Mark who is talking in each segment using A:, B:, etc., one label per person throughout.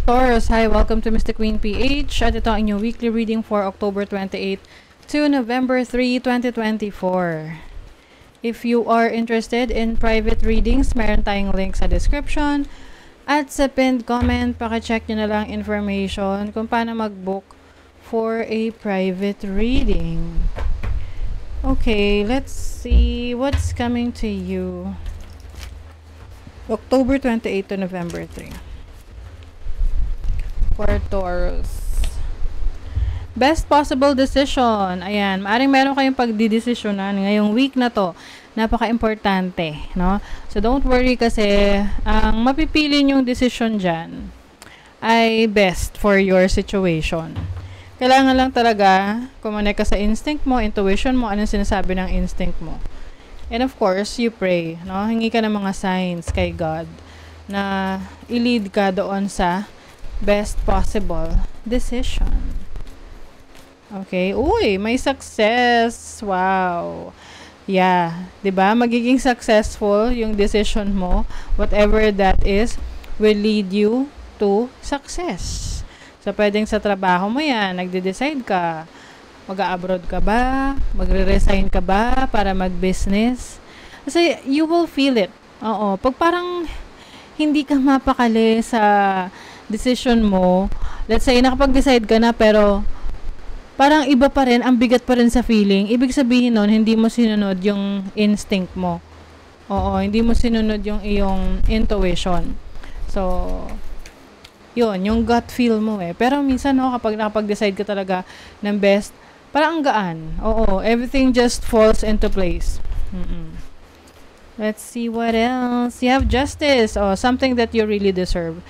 A: Taurus, hi, welcome to Mystic Queen PH. At ito ang inyong weekly reading for October 28 to November 3, 2024. If you are interested in private readings, meron tayong link sa description. At sa pinned comment, pakicheck nyo na lang information kung paano mag-book for a private reading. Okay, let's see what's coming to you. October 28 to November 3. For Taurus. Best possible decision. Ayan, maaring meron kayong pagdidesisyonan ngayong week na to. Napaka-importante, no? So, don't worry kasi ang mapipili nyong decision dyan ay best for your situation. Kailangan lang talaga kumonek ka sa instinct mo, intuition mo, anong sinasabi ng instinct mo. And of course, you pray, no? Hingi ka ng mga signs kay God na i-lead ka doon sa best possible decision. Okay. Uy, may success. Wow. Yeah. 'Di ba? Magiging successful yung decision mo, whatever that is, will lead you to success. So, pwedeng sa trabaho mo yan, nagde-decide ka, mag-abroad ka ba, magre-resign ka ba para mag-business. Kasi you will feel it. Oo. Pag parang hindi ka mapakali sa decision mo, let's say, nakapag-decide ka na, pero parang iba pa rin, ang bigat pa rin sa feeling. Ibig sabihin nun, hindi mo sinunod yung instinct mo. Oo, hindi mo sinunod yung iyong intuition. So, yun, yung gut feel mo eh. Pero minsan, no, kapag nakapag-decide ka talaga ng best, parang ang gaan. Oo, everything just falls into place. Let's see what else. You have justice. Oh, something that you really deserve.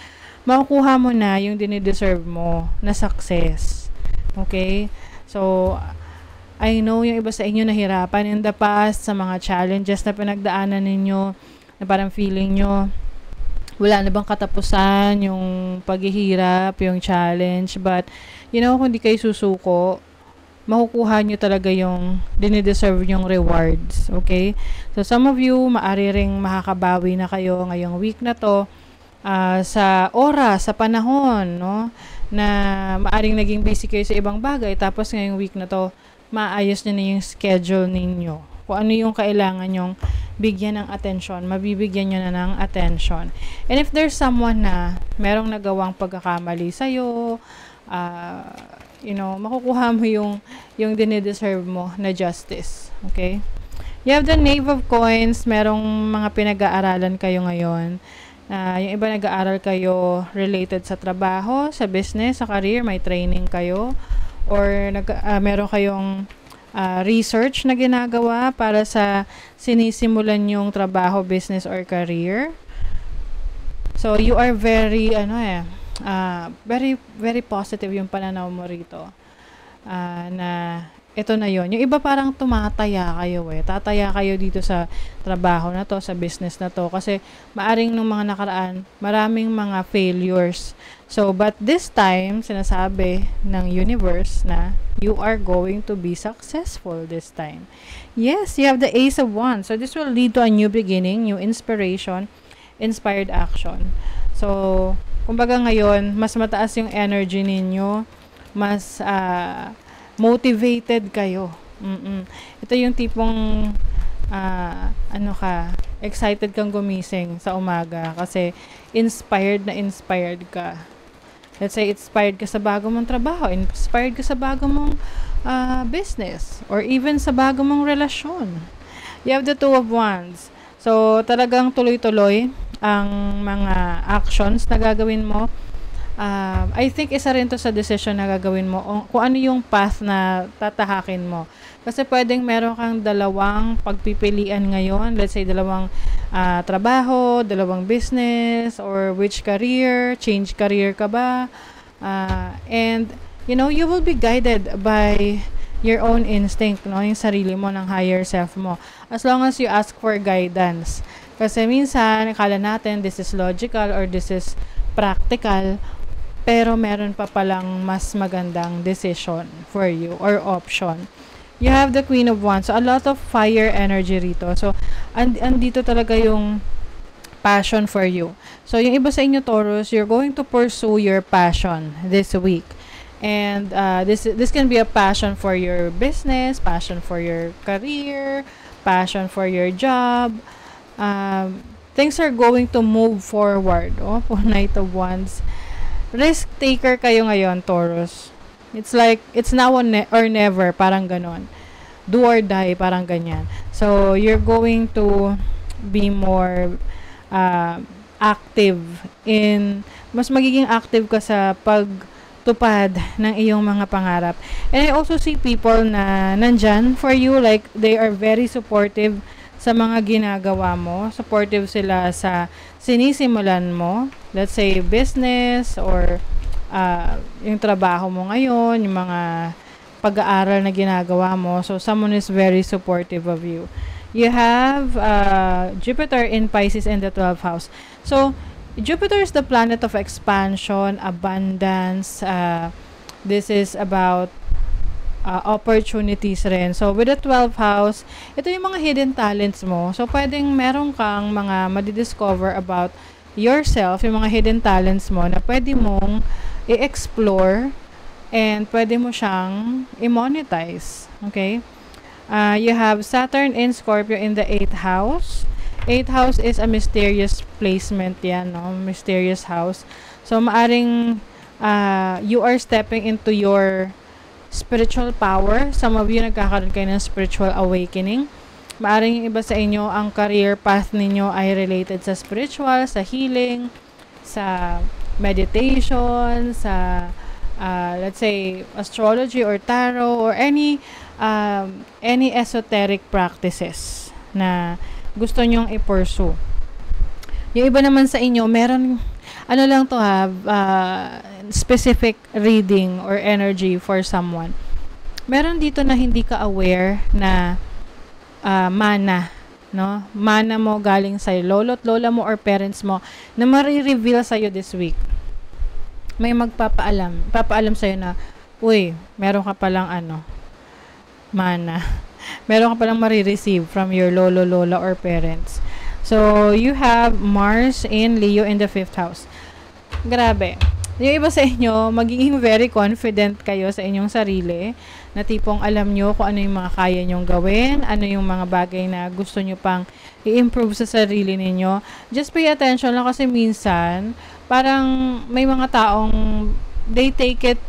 A: Makukuha mo na yung dinideserve mo na success. Okay? So, I know yung iba sa inyo nahirapan in the past sa mga challenges na pinagdaanan ninyo, na parang feeling nyo wala na bang katapusan yung paghihirap, yung challenge. But, you know, kung di kayo susuko, makukuha nyo talaga yung dinideserve yung rewards. Okay? So, some of you, maari ring makakabawi na kayo ngayong week na to, sa oras, sa panahon, no? Na maaring naging busy kayo sa ibang bagay, tapos ngayong week na to, maayos nyo na yung schedule ninyo. Kung ano yung kailangan nyong bigyan ng atensyon, mabibigyan nyo na ng attention. And if there's someone na merong nagawang pagkakamali sa'yo, you know, makukuha mo yung dinideserve mo na justice. Okay? You have the Knave of Coins, merong mga pinag-aaralan kayo ngayon. Yung iba nag-aaral kayo related sa trabaho, sa business, sa career, may training kayo, or meron kayong research na ginagawa para sa sinisimulan yung trabaho, business, or career. So, you are very, very, very positive yung pananaw mo rito. Na ito na yon. Yung iba parang tumataya kayo eh. Tataya kayo dito sa trabaho na to, sa business na to. Kasi maaring nung mga nakaraan, maraming mga failures. So, but this time, sinasabi ng universe na you are going to be successful this time. Yes, you have the Ace of Wands. So, this will lead to a new beginning, new inspiration, inspired action. So, kumbaga ngayon, mas mataas yung energy ninyo, mas motivated kayo. Ito yung tipong excited kang gumising sa umaga kasi inspired ka. Let's say inspired ka sa bago mong trabaho, inspired ka sa bago mong business, or even sa bago mong relasyon. You have the Two of Wands. So, talagang tuloy-tuloy ang mga actions na gagawin mo. I think isa rin to sa decision na gagawin mo, kung ano yung path na tatahakin mo. Kasi pwedeng meron kang dalawang pagpipilian ngayon, let's say dalawang trabaho, dalawang business, or which career, change career ka ba, and you know, you will be guided by your own instinct, no? Yung sarili mo, ng higher self mo, as long as you ask for guidance. Kasi minsan, akala natin this is logical or this is practical, pero meron pa palang mas magandang decision for you or option. You have the Queen of Wands. So, a lot of fire energy rito. So, andito talaga yung passion for you. So, yung iba sa inyo, Taurus, you're going to pursue your passion this week. And this can be a passion for your business, passion for your career, passion for your job. Things are going to move forward. Oh, po Knight of Wands. Risk taker kayo ngayon, Taurus. It's like, it's now or never, parang ganon. Do or die, parang ganyan. So, you're going to be more active mas magiging active ka sa pagtupad ng iyong mga pangarap. And I also see people na nandyan for you, like, they are very supportive sa mga ginagawa mo. Supportive sila sa sinisimulan mo. Let's say, business or yung trabaho mo ngayon, yung mga pag-aaral na ginagawa mo. So, someone is very supportive of you. You have Jupiter in Pisces in the 12th house. So, Jupiter is the planet of expansion, abundance. This is about opportunities rin. So, with the 12th house, ito yung mga hidden talents mo. So, pwedeng meron kang mga madidiscover about yourself, yung mga hidden talents mo na pwede mong i-explore and pwede mo siyang i-monetize. Okay? You have Saturn in Scorpio in the 8th house. 8th house is a mysterious placement yan, no? Mysterious house. So, maaring you are stepping into your spiritual power. Some of you nagkakaroon kayo ng spiritual awakening. Maaring yung iba sa inyo, ang career path ninyo ay related sa spiritual, sa healing, sa meditation, sa let's say astrology or tarot or any esoteric practices na gusto nyong i-pursue. Yung iba naman sa inyo, meron ano lang to have specific reading or energy for someone. Meron dito na hindi ka aware na mana, no? Mana mo galing sa lolo't lola mo or parents mo na mari-reveal sa iyo this week. May papaalam sa iyo na, uy, meron ka palang mana. Meron ka palang marireceive from your lolo, lola, or parents. So, you have Mars in Leo in the 5th house. Grabe. Yung iba sa inyo, magiging very confident kayo sa inyong sarili, na tipong alam nyo kung ano yung mga kaya nyong gawin, ano yung mga bagay na gusto nyo pang i-improve sa sarili ninyo. Just pay attention lang kasi minsan, parang may mga taong they take it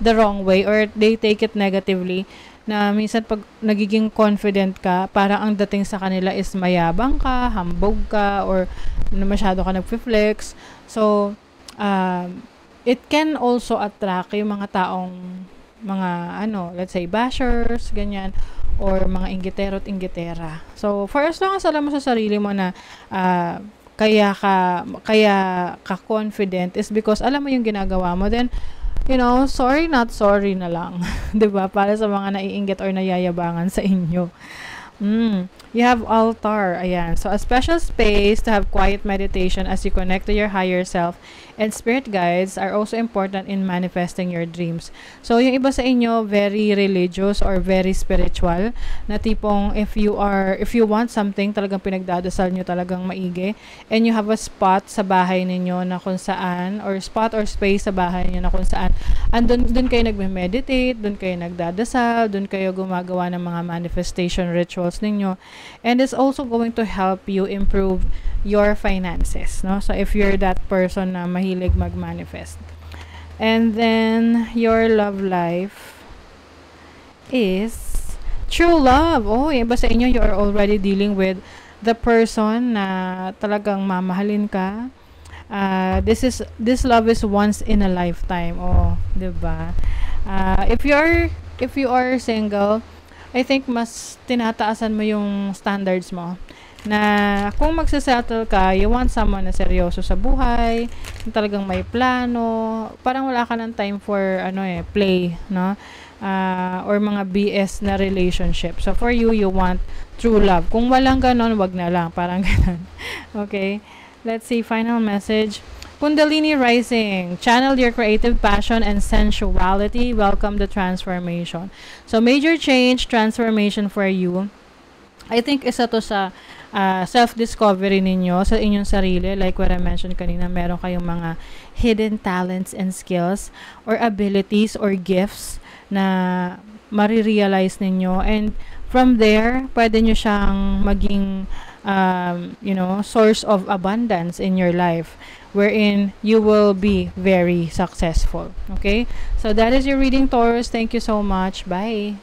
A: the wrong way or they take it negatively, na minsan pag nagiging confident ka, parang ang dating sa kanila is mayabang ka, hambog ka, or masyado ka nag-flex. So, it can also attract yung mga taong mga let's say bashers, ganyan, or mga inggitero at inggitera. So, for as long as alam mo sa sarili mo na kaya ka confident is because alam mo yung ginagawa mo, then sorry not sorry na lang. 'Di ba? Para sa mga naiinggit or nayayabangan sa inyo. You have altar. Ayan. So, a special space to have quiet meditation as you connect to your higher self, and spirit guides are also important in manifesting your dreams. So, yung iba sa inyo, very religious or very spiritual, na tipong if you want something, talagang pinagdadasal nyo talagang maigi, and you have a spot sa bahay ninyo na kung saan, or spot or space sa bahay ninyo na kung saan, dun kayo nagme-meditate, dun kayo nagdadasal, dun kayo gumagawa ng mga manifestation rituals ninyo. And it's also going to help you improve your finances, no? So if you're that person na mahilig mag-manifest. And then your love life is true love. Oh, iba sa inyo, you are already dealing with the person na talagang mamahalin ka. This love is once in a lifetime. Oh, 'di ba? If you are single, I think mas tinataasan mo yung standards mo. Na kung magsasettle ka, you want someone na seryoso sa buhay, talagang may plano, parang wala ka ng time for play, no? Or mga BS na relationship. So for you want true love. Kung walang ganon, wag na lang, parang ganon. Okay? Let's see, final message. Kundalini rising, channel your creative passion and sensuality. Welcome the transformation. So, major change, transformation for you. I think isa to sa self-discovery ninyo sa inyong sarili. Like what I mentioned kanina, meron kayong mga hidden talents and skills or abilities or gifts na marirealize ninyo. And from there, pwede nyo siyang maging source of abundance in your life, wherein you will be very successful. Okay? So that is your reading, Taurus. Thank you so much. Bye.